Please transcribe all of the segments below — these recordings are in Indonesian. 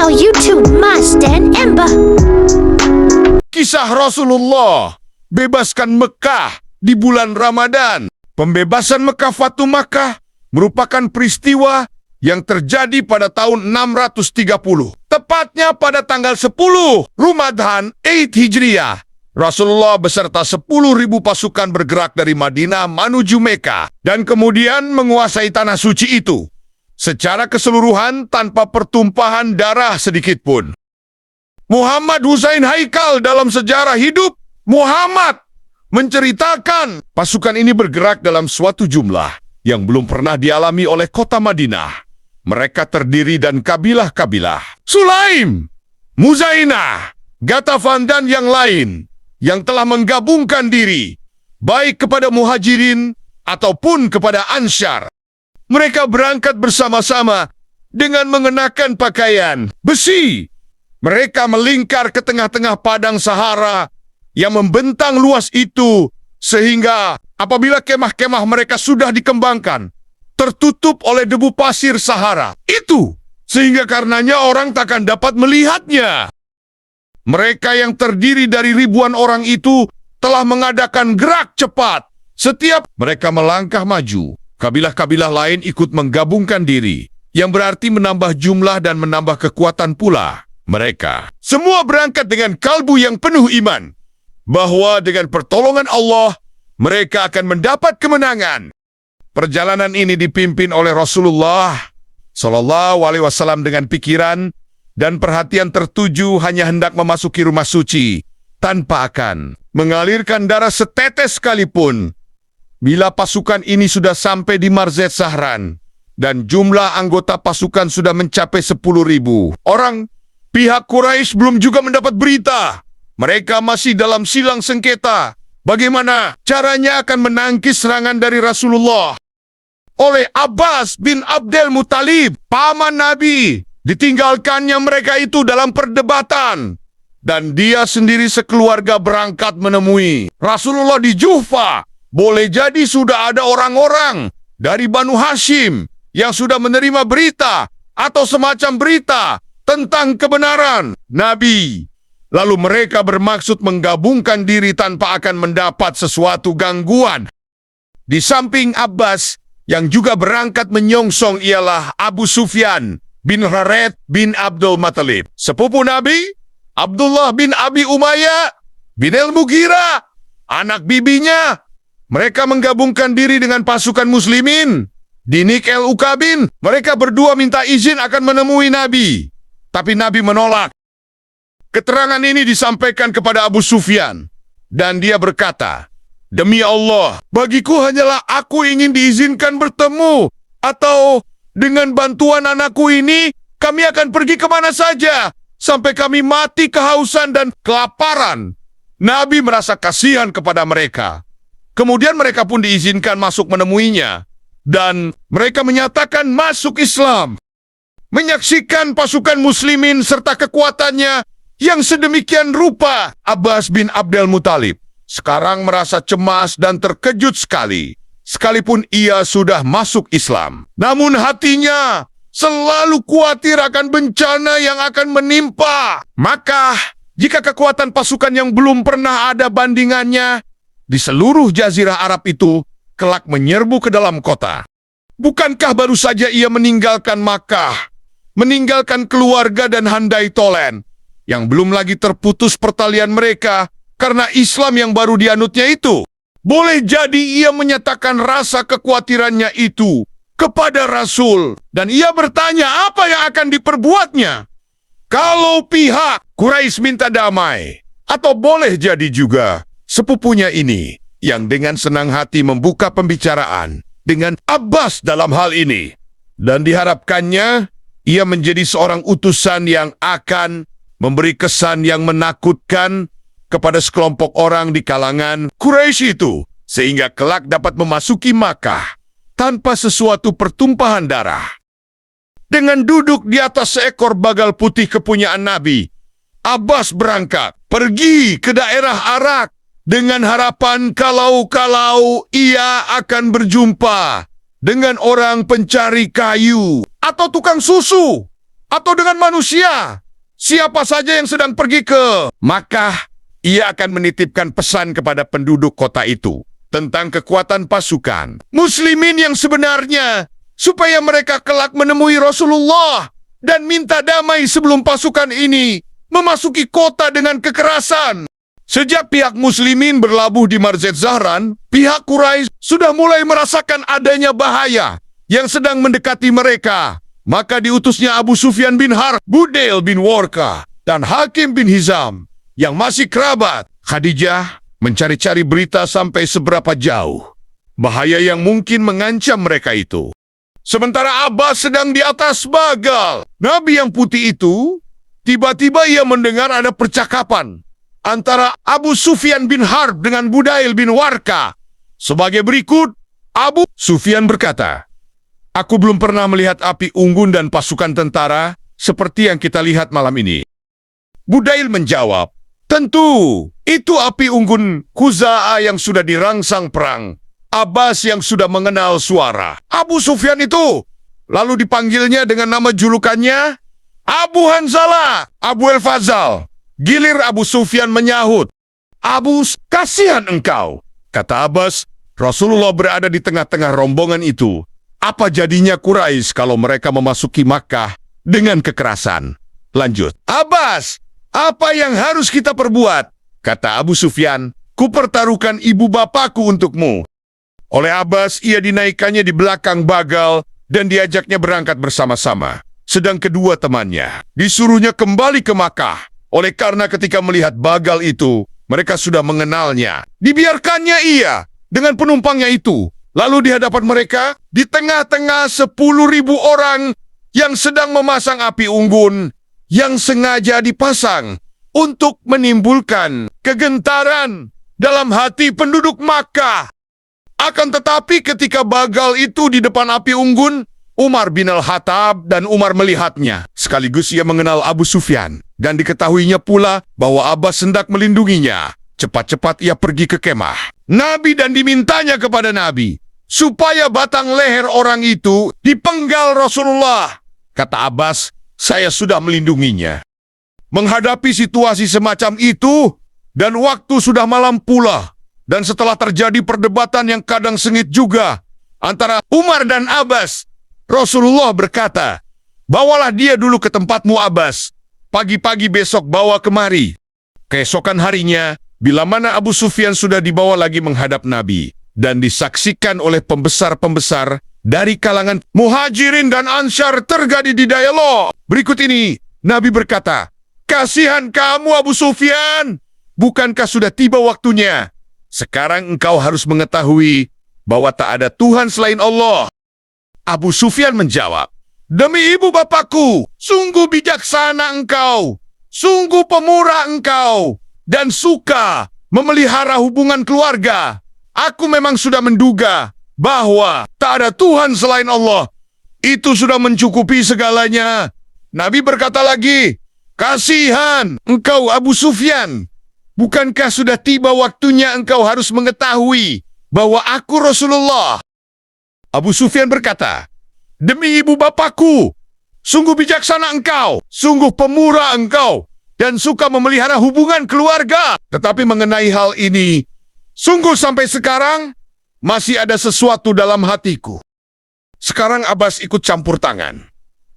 channel YouTube Mas dan Ember. Kisah Rasulullah bebaskan Mekah di bulan Ramadan. Pembebasan Mekah Fatu Makkah merupakan peristiwa yang terjadi pada tahun 630. Tepatnya pada tanggal 10 Ramadan 8 Hijriah. Rasulullah beserta 10.000 pasukan bergerak dari Madinah menuju Mekah dan kemudian menguasai tanah suci itu secara keseluruhan tanpa pertumpahan darah sedikit pun. Muhammad Husain Haikal dalam sejarah hidup Muhammad menceritakan pasukan ini bergerak dalam suatu jumlah yang belum pernah dialami oleh kota Madinah. Mereka terdiri dan kabilah-kabilah Sulaim, Muzainah, Gatafan dan yang lain yang telah menggabungkan diri baik kepada Muhajirin ataupun kepada Ansyar. Mereka berangkat bersama-sama dengan mengenakan pakaian besi. Mereka melingkar ke tengah-tengah padang Sahara yang membentang luas itu, sehingga apabila kemah-kemah mereka sudah dikembangkan, tertutup oleh debu pasir Sahara itu, sehingga karenanya orang takkan dapat melihatnya. Mereka yang terdiri dari ribuan orang itu telah mengadakan gerak cepat. Setiap mereka melangkah maju, kabilah-kabilah lain ikut menggabungkan diri, yang berarti menambah jumlah dan menambah kekuatan pula. Mereka semua berangkat dengan kalbu yang penuh iman, bahwa dengan pertolongan Allah, mereka akan mendapat kemenangan. Perjalanan ini dipimpin oleh Rasulullah SAW dengan pikiran dan perhatian tertuju hanya hendak memasuki rumah suci, tanpa akan mengalirkan darah setetes sekalipun. Bila pasukan ini sudah sampai di Marzet Zahran, dan jumlah anggota pasukan sudah mencapai 10.000 orang, pihak Quraisy belum juga mendapat berita. Mereka masih dalam silang sengketa. Bagaimana caranya akan menangkis serangan dari Rasulullah? Oleh Abbas bin Abdul Muthalib, paman Nabi, ditinggalkannya mereka itu dalam perdebatan. Dan dia sendiri sekeluarga berangkat menemui Rasulullah di Juhfa. Boleh jadi sudah ada orang-orang dari Banu Hashim yang sudah menerima berita atau semacam berita tentang kebenaran Nabi. Lalu mereka bermaksud menggabungkan diri tanpa akan mendapat sesuatu gangguan. Di samping Abbas, yang juga berangkat menyongsong ialah Abu Sufyan bin Harith bin Abdul Muthalib. Sepupu Nabi, Abdullah bin Abi Umayyah bin Al-Mughirah, anak bibinya. Mereka menggabungkan diri dengan pasukan muslimin. Di Nik el-Ukabin, mereka berdua minta izin akan menemui Nabi. Tapi Nabi menolak. Keterangan ini disampaikan kepada Abu Sufyan. Dan dia berkata, "Demi Allah, bagiku hanyalah aku ingin diizinkan bertemu. Atau dengan bantuan anakku ini, kami akan pergi kemana saja. Sampai kami mati kehausan dan kelaparan." Nabi merasa kasihan kepada mereka. Kemudian mereka pun diizinkan masuk menemuinya. Dan mereka menyatakan masuk Islam. Menyaksikan pasukan muslimin serta kekuatannya yang sedemikian rupa, Abbas bin Abdul Muthalib sekarang merasa cemas dan terkejut sekali. Sekalipun ia sudah masuk Islam, namun hatinya selalu khawatir akan bencana yang akan menimpa. Maka, jika kekuatan pasukan yang belum pernah ada bandingannya di seluruh jazirah Arab itu kelak menyerbu ke dalam kota. Bukankah baru saja ia meninggalkan Makkah, meninggalkan keluarga dan handai tolen, yang belum lagi terputus pertalian mereka karena Islam yang baru dianutnya itu? Boleh jadi ia menyatakan rasa kekhawatirannya itu kepada Rasul, dan ia bertanya apa yang akan diperbuatnya. Kalau pihak Quraisy minta damai, atau boleh jadi juga sepupunya ini yang dengan senang hati membuka pembicaraan dengan Abbas dalam hal ini. Dan diharapkannya ia menjadi seorang utusan yang akan memberi kesan yang menakutkan kepada sekelompok orang di kalangan Quraisy itu, sehingga kelak dapat memasuki Makkah tanpa sesuatu pertumpahan darah. Dengan duduk di atas seekor bagal putih kepunyaan Nabi, Abbas berangkat pergi ke daerah Arak dengan harapan kalau ia akan berjumpa dengan orang pencari kayu atau tukang susu atau dengan manusia, siapa saja yang sedang pergi ke Makkah, ia akan menitipkan pesan kepada penduduk kota itu tentang kekuatan pasukan muslimin yang sebenarnya, supaya mereka kelak menemui Rasulullah dan minta damai sebelum pasukan ini memasuki kota dengan kekerasan. Sejak pihak muslimin berlabuh di Marzet Zahran, pihak Quraisy sudah mulai merasakan adanya bahaya yang sedang mendekati mereka. Maka diutusnya Abu Sufyan bin Harb, Budail bin Warqa, dan Hakim bin Hizam yang masih kerabat Khadijah mencari-cari berita sampai seberapa jauh bahaya yang mungkin mengancam mereka itu. Sementara Abbas sedang di atas bagal, Nabi yang putih itu, tiba-tiba ia mendengar ada percakapan antara Abu Sufyan bin Harb dengan Budail bin Warqa. Sebagai berikut, Abu Sufyan berkata, "Aku belum pernah melihat api unggun dan pasukan tentara seperti yang kita lihat malam ini." Budail menjawab, "Tentu, itu api unggun Khuza'ah yang sudah dirangsang perang. Abbas yang sudah mengenal suara Abu Sufyan itu." Lalu dipanggilnya dengan nama julukannya, Abu Hanzalah, Abu El-Fazal. Gilir Abu Sufyan menyahut, "Abu, kasihan engkau." Kata Abbas, "Rasulullah berada di tengah-tengah rombongan itu. Apa jadinya Quraisy kalau mereka memasuki Makkah dengan kekerasan?" Lanjut, "Abbas, apa yang harus kita perbuat?" Kata Abu Sufyan, "Kupertaruhkan ibu bapakku untukmu." Oleh Abbas, ia dinaikkannya di belakang bagal dan diajaknya berangkat bersama-sama. Sedang kedua temannya disuruhnya kembali ke Makkah. Oleh karena ketika melihat bagal itu, mereka sudah mengenalnya. Dibiarkannya ia dengan penumpangnya itu. Lalu di hadapan mereka, di tengah-tengah 10.000 orang yang sedang memasang api unggun, yang sengaja dipasang untuk menimbulkan kegentaran dalam hati penduduk Makkah. Akan tetapi ketika bagal itu di depan api unggun, Umar bin Al-Khattab dan Umar melihatnya. Sekaligus ia mengenal Abu Sufyan. Dan diketahuinya pula bahwa Abbas hendak melindunginya. Cepat-cepat ia pergi ke kemah Nabi dan dimintanya kepada Nabi supaya batang leher orang itu dipenggal Rasulullah. Kata Abbas, "Saya sudah melindunginya." Menghadapi situasi semacam itu, dan waktu sudah malam pula, dan setelah terjadi perdebatan yang kadang sengit juga antara Umar dan Abbas, Rasulullah berkata, "Bawalah dia dulu ke tempatmu, Abbas. Pagi-pagi besok bawa kemari." Keesokan harinya, bila mana Abu Sufyan sudah dibawa lagi menghadap Nabi dan disaksikan oleh pembesar-pembesar dari kalangan Muhajirin dan Ansyar terjadi di dialog. Berikut ini, Nabi berkata, "Kasihan kamu Abu Sufyan, bukankah sudah tiba waktunya? Sekarang engkau harus mengetahui bahwa tak ada Tuhan selain Allah." Abu Sufyan menjawab, "Demi ibu bapakku, sungguh bijaksana engkau, sungguh pemurah engkau, dan suka memelihara hubungan keluarga. Aku memang sudah menduga bahwa tak ada Tuhan selain Allah. Itu sudah mencukupi segalanya." Nabi berkata lagi, "Kasihan engkau Abu Sufyan, bukankah sudah tiba waktunya engkau harus mengetahui bahwa aku Rasulullah?" Abu Sufyan berkata, "Demi ibu bapakku, sungguh bijaksana engkau, sungguh pemurah engkau, dan suka memelihara hubungan keluarga. Tetapi mengenai hal ini, sungguh sampai sekarang masih ada sesuatu dalam hatiku." Sekarang Abbas ikut campur tangan.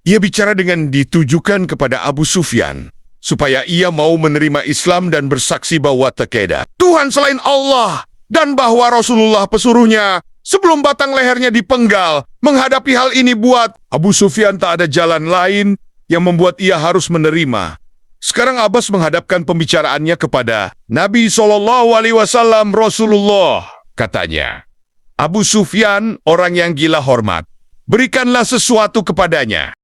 Ia bicara dengan ditujukan kepada Abu Sufyan, supaya ia mau menerima Islam dan bersaksi bahwa tak ada Tuhan selain Allah, dan bahwa Rasulullah pesuruhnya sebelum batang lehernya dipenggal. Menghadapi hal ini buat Abu Sufyan tak ada jalan lain yang membuat ia harus menerima. Sekarang Abbas menghadapkan pembicaraannya kepada Nabi SAW. "Rasulullah," katanya, "Abu Sufyan orang yang gila hormat. Berikanlah sesuatu kepadanya."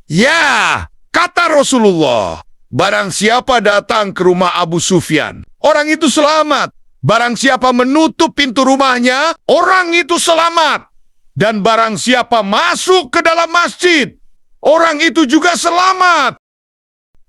"Ya," kata Rasulullah, "barang siapa datang ke rumah Abu Sufyan, orang itu selamat. Barang siapa menutup pintu rumahnya, orang itu selamat. Dan barang siapa masuk ke dalam masjid, orang itu juga selamat."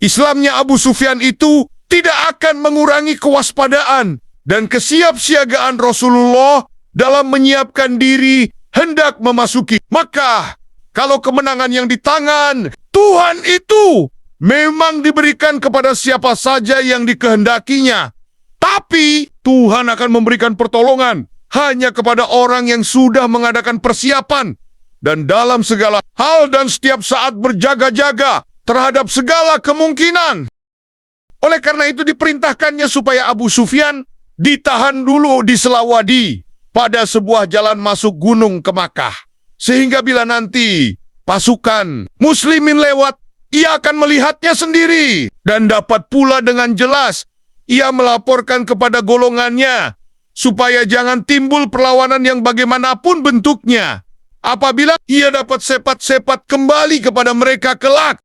Islamnya Abu Sufyan itu tidak akan mengurangi kewaspadaan dan kesiapsiagaan Rasulullah dalam menyiapkan diri hendak memasuki Makkah. Kalau kemenangan yang di tangan Tuhan itu memang diberikan kepada siapa saja yang dikehendakinya. Tapi Tuhan akan memberikan pertolongan hanya kepada orang yang sudah mengadakan persiapan dan dalam segala hal dan setiap saat berjaga-jaga terhadap segala kemungkinan. Oleh karena itu diperintahkannya supaya Abu Sufyan ditahan dulu di Selawadi pada sebuah jalan masuk gunung ke Makkah. Sehingga bila nanti pasukan muslimin lewat, ia akan melihatnya sendiri dan dapat pula dengan jelas ia melaporkan kepada golongannya supaya jangan timbul perlawanan yang bagaimanapun bentuknya apabila ia dapat sepat-sepat kembali kepada mereka kelak.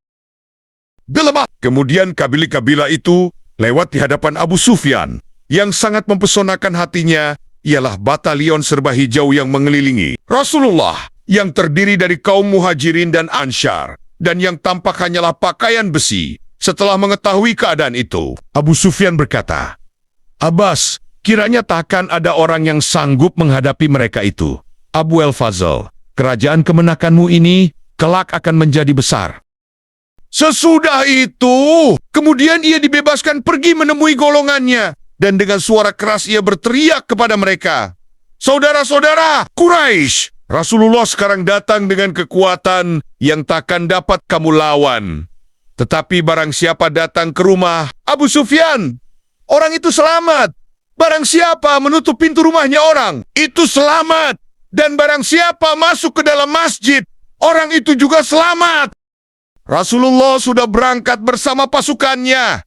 Kemudian kabilah-kabilah itu lewat di hadapan Abu Sufyan. Yang sangat mempesonakan hatinya ialah batalion serba hijau yang mengelilingi Rasulullah yang terdiri dari kaum Muhajirin dan Ansyar dan yang tampak hanyalah pakaian besi. Setelah mengetahui keadaan itu, Abu Sufyan berkata, "Abbas, kiranya takkan ada orang yang sanggup menghadapi mereka itu. Abu El-Fazl, kerajaan kemenakanmu ini kelak akan menjadi besar." Sesudah itu, kemudian ia dibebaskan pergi menemui golongannya. Dan dengan suara keras ia berteriak kepada mereka, "Saudara-saudara Quraisy, Rasulullah sekarang datang dengan kekuatan yang takkan dapat kamu lawan. Tetapi barang siapa datang ke rumah Abu Sufyan, orang itu selamat. Barang siapa menutup pintu rumahnya orang, itu selamat. Dan barang siapa masuk ke dalam masjid, orang itu juga selamat." Rasulullah sudah berangkat bersama pasukannya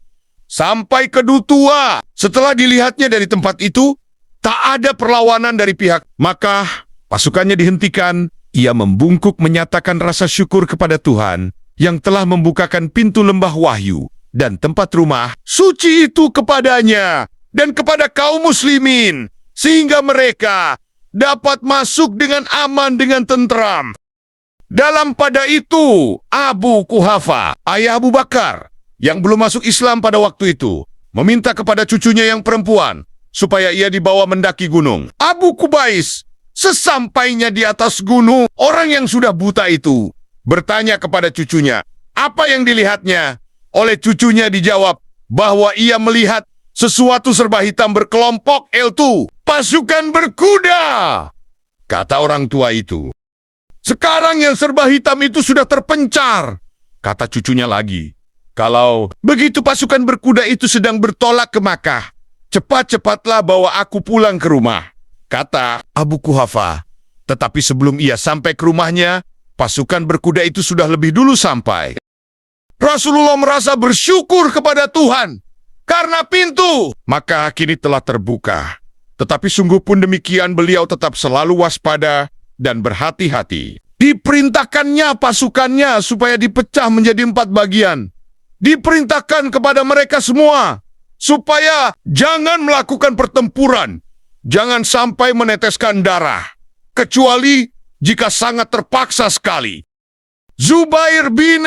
sampai ke Dutua. Setelah dilihatnya dari tempat itu, tak ada perlawanan dari pihak. Maka pasukannya dihentikan. Ia membungkuk menyatakan rasa syukur kepada Tuhan yang telah membukakan pintu lembah wahyu dan tempat rumah suci itu kepadanya dan kepada kaum muslimin, sehingga mereka dapat masuk dengan aman dengan tentram. Dalam pada itu, Abu Quhafa, ayah Abu Bakar, yang belum masuk Islam pada waktu itu, meminta kepada cucunya yang perempuan supaya ia dibawa mendaki gunung. Abu Qubais, sesampainya di atas gunung, orang yang sudah buta itu bertanya kepada cucunya, apa yang dilihatnya? Oleh cucunya dijawab bahwa ia melihat sesuatu serba hitam berkelompok L2, pasukan berkuda. Kata orang tua itu, "Sekarang yang serba hitam itu sudah terpencar." Kata cucunya lagi, "Kalau begitu pasukan berkuda itu sedang bertolak ke Makkah, cepat-cepatlah bawa aku pulang ke rumah." Kata Abu Quhafa. Tetapi sebelum ia sampai ke rumahnya, pasukan berkuda itu sudah lebih dulu sampai. Rasulullah merasa bersyukur kepada Tuhan karena pintu Makkah kini telah terbuka. Tetapi sungguh pun demikian beliau tetap selalu waspada dan berhati-hati. Diperintahkannya pasukannya supaya dipecah menjadi 4 bagian. Diperintahkan kepada mereka semua supaya jangan melakukan pertempuran, jangan sampai meneteskan darah, kecuali jika sangat terpaksa sekali. Zubair bin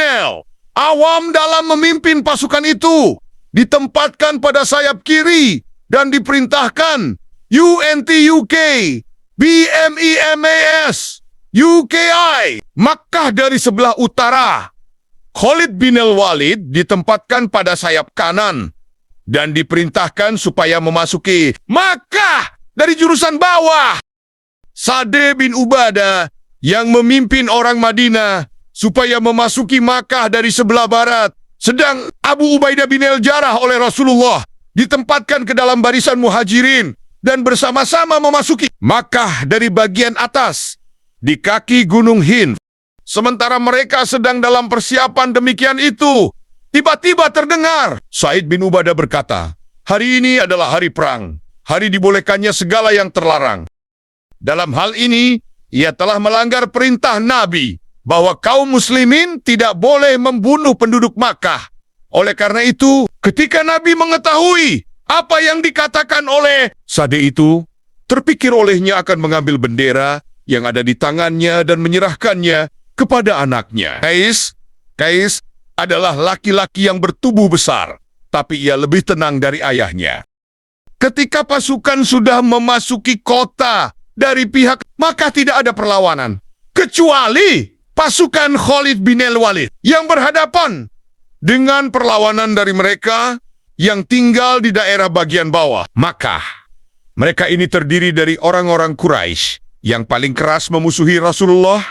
Awam dalam memimpin pasukan itu ditempatkan pada sayap kiri dan diperintahkan UNTUK, BMEMAS, UKI, Makkah dari sebelah utara. Khalid bin Walid ditempatkan pada sayap kanan dan diperintahkan supaya memasuki Makkah dari jurusan bawah. Sa'd bin Ubadah yang memimpin orang Madinah supaya memasuki Makkah dari sebelah barat. Sedang Abu Ubaidah bin Al-Jarrah oleh Rasulullah ditempatkan ke dalam barisan Muhajirin dan bersama-sama memasuki Makkah dari bagian atas di kaki Gunung Hind. Sementara mereka sedang dalam persiapan demikian itu, tiba-tiba terdengar Sa'id bin Ubadah berkata, "Hari ini adalah hari perang, hari dibolehkannya segala yang terlarang." Dalam hal ini, ia telah melanggar perintah Nabi bahwa kaum muslimin tidak boleh membunuh penduduk Makkah. Oleh karena itu, ketika Nabi mengetahui apa yang dikatakan oleh Sa'd itu, terpikir olehnya akan mengambil bendera yang ada di tangannya dan menyerahkannya kepada anaknya. Qais adalah laki-laki yang bertubuh besar, tapi ia lebih tenang dari ayahnya. Ketika pasukan sudah memasuki kota dari pihak, maka tidak ada perlawanan. Kecuali pasukan Khalid bin al-Walid yang berhadapan dengan perlawanan dari mereka yang tinggal di daerah bagian bawah Makkah. Mereka ini terdiri dari orang-orang Quraisy yang paling keras memusuhi Rasulullah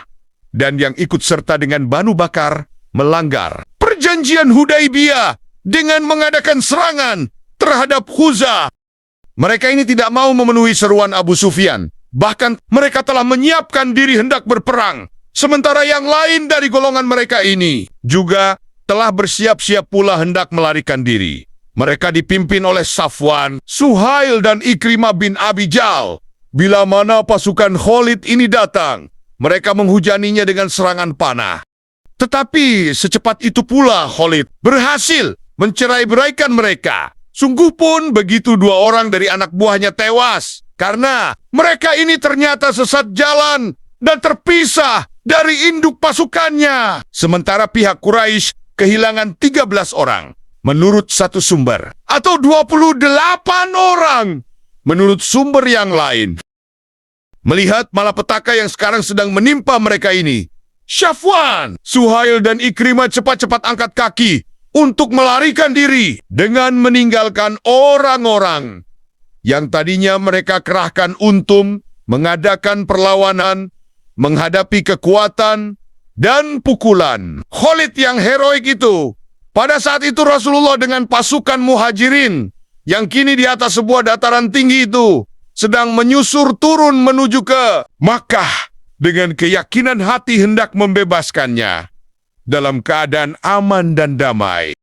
dan yang ikut serta dengan Banu Bakar melanggar perjanjian Hudaibiyah dengan mengadakan serangan terhadap Khuzah. Mereka ini tidak mau memenuhi seruan Abu Sufyan. Bahkan mereka telah menyiapkan diri hendak berperang. Sementara yang lain dari golongan mereka ini juga telah bersiap-siap pula hendak melarikan diri. Mereka dipimpin oleh Safwan, Suhail dan Ikrimah bin Abi Jahl. Bila mana pasukan Khalid ini datang, mereka menghujaninya dengan serangan panah. Tetapi secepat itu pula Khalid berhasil mencerai-beraikan mereka. Sungguh pun begitu dua orang dari anak buahnya tewas. Karena mereka ini ternyata sesat jalan dan terpisah dari induk pasukannya. Sementara pihak Quraisy kehilangan 13 orang. Menurut satu sumber. Atau 28 orang. Menurut sumber yang lain. Melihat malapetaka yang sekarang sedang menimpa mereka ini, Safwan, Suhail dan Ikrimah cepat-cepat angkat kaki untuk melarikan diri dengan meninggalkan orang-orang yang tadinya mereka kerahkan untuk mengadakan perlawanan, menghadapi kekuatan dan pukulan Khalid yang heroik itu. Pada saat itu Rasulullah dengan pasukan muhajirin yang kini di atas sebuah dataran tinggi itu sedang menyusur turun menuju ke Makkah dengan keyakinan hati hendak membebaskannya dalam keadaan aman dan damai.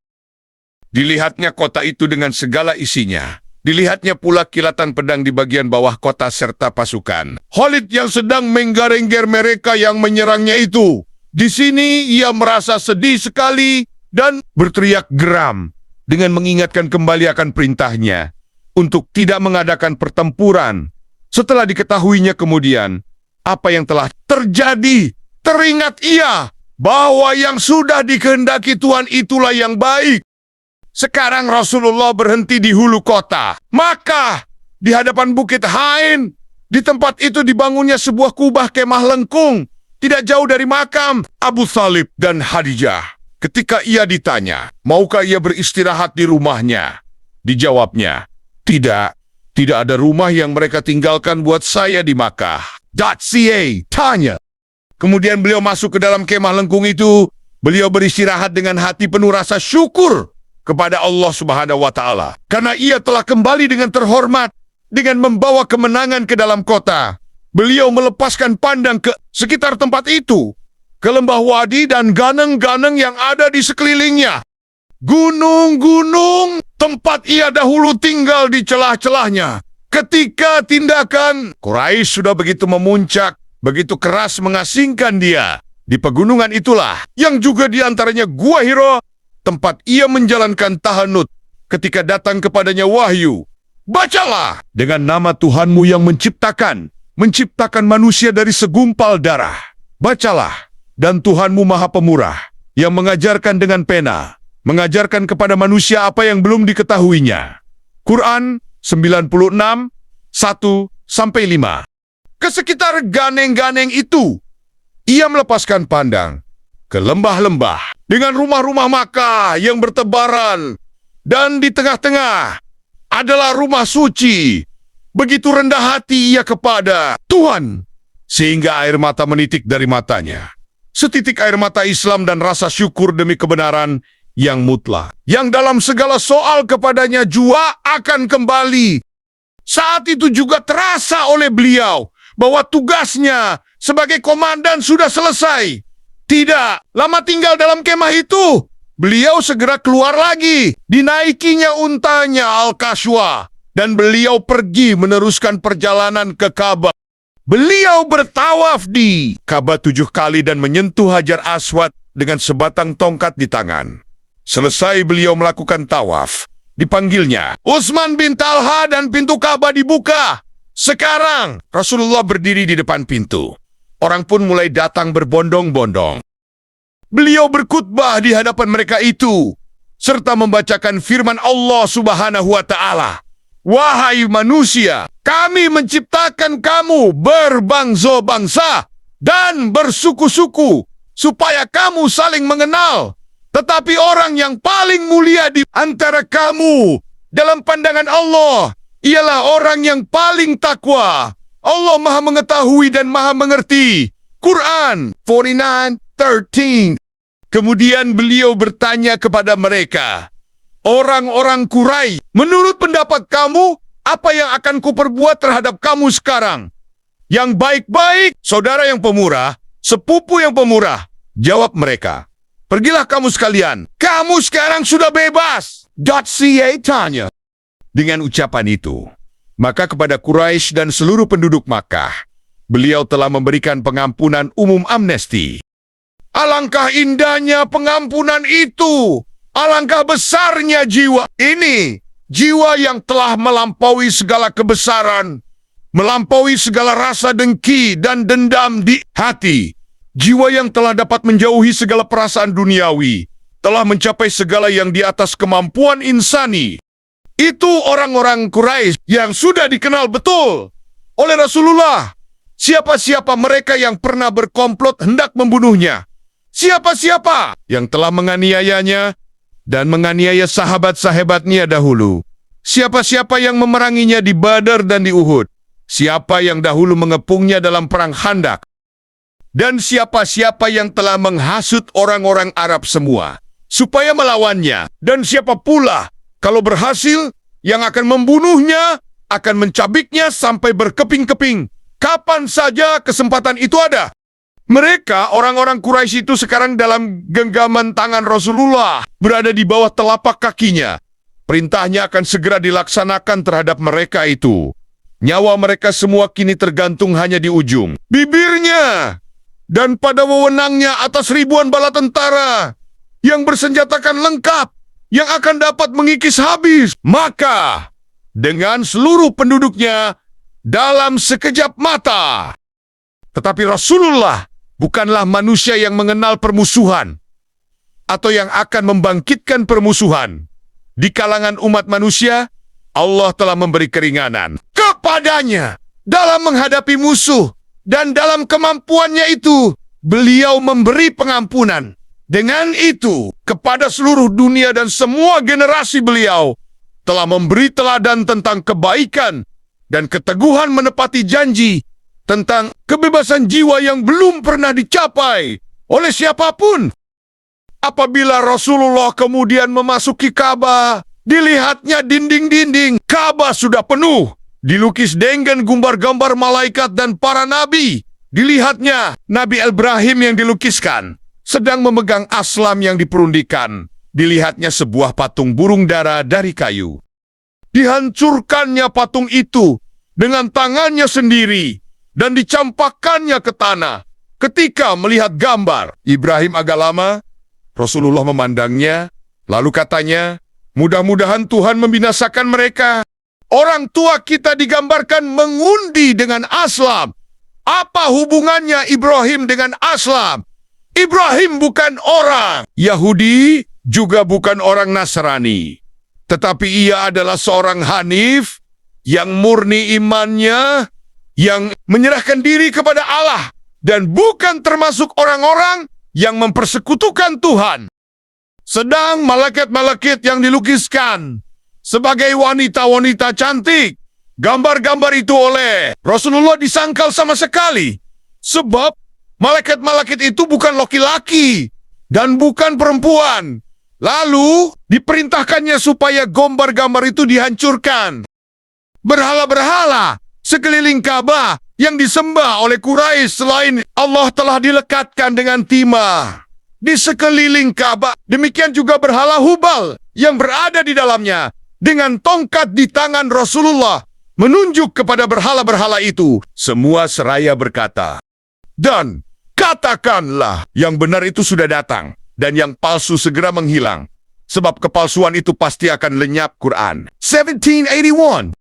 Dilihatnya kota itu dengan segala isinya. Dilihatnya pula kilatan pedang di bagian bawah kota serta pasukan Khalid yang sedang menggarengger mereka yang menyerangnya itu. Di sini ia merasa sedih sekali dan berteriak geram dengan mengingatkan kembali akan perintahnya untuk tidak mengadakan pertempuran. Setelah diketahuinya kemudian apa yang telah terjadi, teringat ia bahwa yang sudah dikehendaki Tuhan itulah yang baik. Sekarang Rasulullah berhenti di hulu kota Makkah, di hadapan Bukit Hain. Di tempat itu dibangunnya sebuah kubah kemah lengkung, tidak jauh dari makam Abu Thalib dan Khadijah. Ketika ia ditanya, maukah ia beristirahat di rumahnya? Dijawabnya, tidak ada rumah yang mereka tinggalkan buat saya di Makkah. .ca tanya. Kemudian beliau masuk ke dalam kemah lengkung itu. Beliau beristirahat dengan hati penuh rasa syukur kepada Allah Subhanahu wa Ta'ala. Karena ia telah kembali dengan terhormat, dengan membawa kemenangan ke dalam kota. Beliau melepaskan pandang ke sekitar tempat itu, ke lembah wadi dan ganeng-ganeng yang ada di sekelilingnya. Gunung-gunung tempat ia dahulu tinggal di celah-celahnya. Ketika tindakan Quraisy sudah begitu memuncak, begitu keras mengasingkan dia. Di pegunungan itulah, yang juga diantaranya Gua Hira, tempat ia menjalankan tahanut ketika datang kepadanya wahyu. Bacalah dengan nama Tuhanmu yang menciptakan manusia dari segumpal darah. Bacalah, dan Tuhanmu Maha Pemurah, yang mengajarkan dengan pena, mengajarkan kepada manusia apa yang belum diketahuinya. Quran 96, 1-5. Ke sekitar ganeng-ganeng itu, ia melepaskan pandang ke lembah-lembah dengan rumah-rumah Makkah yang bertebaran, dan di tengah-tengah adalah rumah suci. Begitu rendah hati ia kepada Tuhan, sehingga air mata menitik dari matanya. Setitik air mata Islam dan rasa syukur demi kebenaran yang mutlak, yang dalam segala soal kepadanya jua akan kembali. Saat itu juga terasa oleh beliau bahwa tugasnya sebagai komandan sudah selesai. Tidak lama tinggal dalam kemah itu, beliau segera keluar lagi. Dinaikinya untanya Al-Qaswa, dan beliau pergi meneruskan perjalanan ke Ka'bah. Beliau bertawaf di Ka'bah 7 kali dan menyentuh Hajar Aswad dengan sebatang tongkat di tangan. Selesai beliau melakukan tawaf, dipanggilnya Utsman bin Talha dan pintu Ka'bah dibuka. Sekarang Rasulullah berdiri di depan pintu. Orang pun mulai datang berbondong-bondong. Beliau berkhutbah di hadapan mereka itu, serta membacakan firman Allah Subhanahu wa Ta'ala. Wahai manusia, kami menciptakan kamu berbangsa-bangsa dan bersuku-suku supaya kamu saling mengenal. Tetapi orang yang paling mulia di antara kamu dalam pandangan Allah ialah orang yang paling takwa. Allah Maha Mengetahui dan Maha Mengerti. Quran 49:13. Kemudian beliau bertanya kepada mereka, orang-orang Quraisy, menurut pendapat kamu, apa yang akan kuperbuat terhadap kamu sekarang? Yang baik-baik, saudara yang pemurah, sepupu yang pemurah. Jawab mereka, pergilah kamu sekalian, kamu sekarang sudah bebas. .ca tanya. Dengan ucapan itu, maka kepada Quraisy dan seluruh penduduk Makkah, beliau telah memberikan pengampunan umum amnesti. Alangkah indahnya pengampunan itu. Alangkah besarnya jiwa ini. Jiwa yang telah melampaui segala kebesaran, melampaui segala rasa dengki dan dendam di hati. Jiwa yang telah dapat menjauhi segala perasaan duniawi, telah mencapai segala yang di atas kemampuan insani. Itu orang-orang Quraisy yang sudah dikenal betul oleh Rasulullah. Siapa-siapa mereka yang pernah berkomplot hendak membunuhnya. Siapa-siapa yang telah menganiayanya dan menganiaya sahabat-sahabatnya dahulu. Siapa-siapa yang memeranginya di Badar dan di Uhud. Siapa yang dahulu mengepungnya dalam perang Khandaq. Dan siapa-siapa yang telah menghasut orang-orang Arab semua supaya melawannya. Dan siapa pula kalau berhasil yang akan membunuhnya, akan mencabiknya sampai berkeping-keping. Kapan saja kesempatan itu ada. Mereka, orang-orang Quraisy itu sekarang dalam genggaman tangan Rasulullah, berada di bawah telapak kakinya. Perintahnya akan segera dilaksanakan terhadap mereka itu. Nyawa mereka semua kini tergantung hanya di ujung bibirnya. Dan pada wewenangnya atas ribuan bala tentara yang bersenjatakan lengkap, yang akan dapat mengikis habis. Maka, dengan seluruh penduduknya dalam sekejap mata. Tetapi Rasulullah bukanlah manusia yang mengenal permusuhan atau yang akan membangkitkan permusuhan. Di kalangan umat manusia, Allah telah memberi keringanan kepadanya dalam menghadapi musuh, dan dalam kemampuannya itu, beliau memberi pengampunan. Dengan itu, kepada seluruh dunia dan semua generasi beliau, telah memberi teladan tentang kebaikan dan keteguhan menepati janji tentang kebebasan jiwa yang belum pernah dicapai oleh siapapun. Apabila Rasulullah kemudian memasuki Ka'bah, dilihatnya dinding-dinding Ka'bah sudah penuh, dilukis dengan gambar-gambar malaikat dan para nabi. Dilihatnya Nabi Ibrahim yang dilukiskan sedang memegang aslam yang diperundikan. Dilihatnya sebuah patung burung dara dari kayu. Dihancurkannya patung itu dengan tangannya sendiri dan dicampakkannya ke tanah. Ketika melihat gambar Ibrahim agak lama, Rasulullah memandangnya, lalu katanya, mudah-mudahan Tuhan membinasakan mereka. Orang tua kita digambarkan mengundi dengan aslam. Apa hubungannya Ibrahim dengan aslam? Ibrahim bukan orang Yahudi, juga bukan orang Nasrani. Tetapi ia adalah seorang Hanif yang murni imannya, yang menyerahkan diri kepada Allah, dan bukan termasuk orang-orang yang mempersekutukan Tuhan. Sedang malaikat-malaikat yang dilukiskan sebagai wanita-wanita cantik, gambar-gambar itu oleh Rasulullah disangkal sama sekali. Sebab malaikat-malaikat itu bukan laki-laki dan bukan perempuan. Lalu diperintahkannya supaya gambar-gambar itu dihancurkan. Berhala-berhala sekeliling Ka'bah yang disembah oleh Quraisy selain Allah telah dilekatkan dengan timah di sekeliling Ka'bah. Demikian juga berhala Hubal yang berada di dalamnya. Dengan tongkat di tangan Rasulullah menunjuk kepada berhala-berhala itu. Semua seraya berkata, dan katakanlah yang benar itu sudah datang, dan yang palsu segera menghilang. Sebab kepalsuan itu pasti akan lenyap. Quran 1781.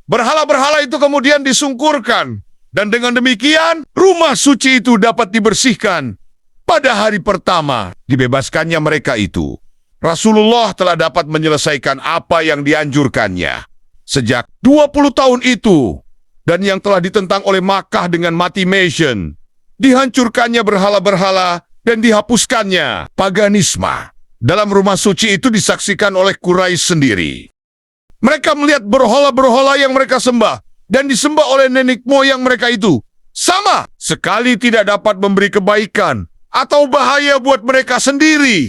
Berhala-berhala itu kemudian disungkurkan, dan dengan demikian rumah suci itu dapat dibersihkan. Pada hari pertama dibebaskannya mereka itu, Rasulullah telah dapat menyelesaikan apa yang dianjurkannya. Sejak 20 tahun itu, dan yang telah ditentang oleh Makkah dengan mati mission, dihancurkannya berhala-berhala dan dihapuskannya paganisme. Dalam rumah suci itu disaksikan oleh Quraisy sendiri. Mereka melihat berhala-berhala yang mereka sembah dan disembah oleh nenek moyang mereka itu sama sekali tidak dapat memberi kebaikan atau bahaya buat mereka sendiri.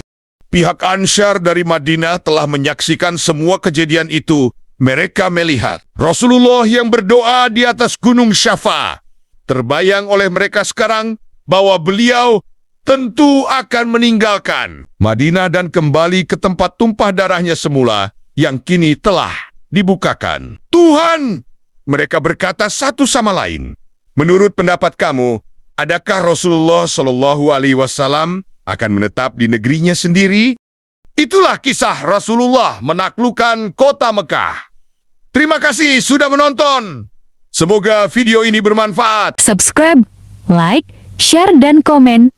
Pihak Ansyar dari Madinah telah menyaksikan semua kejadian itu. Mereka melihat Rasulullah yang berdoa di atas gunung Syafa. Terbayang oleh mereka sekarang bahwa beliau tentu akan meninggalkan Madinah dan kembali ke tempat tumpah darahnya semula yang kini telah dibukakan. Tuhan, mereka berkata satu sama lain, menurut pendapat kamu, adakah Rasulullah Shallallahu Alaihi Wasallam akan menetap di negerinya sendiri? Itulah kisah Rasulullah menaklukkan kota Mekah. Terima kasih sudah menonton. Semoga video ini bermanfaat. Subscribe, like, share, dan komen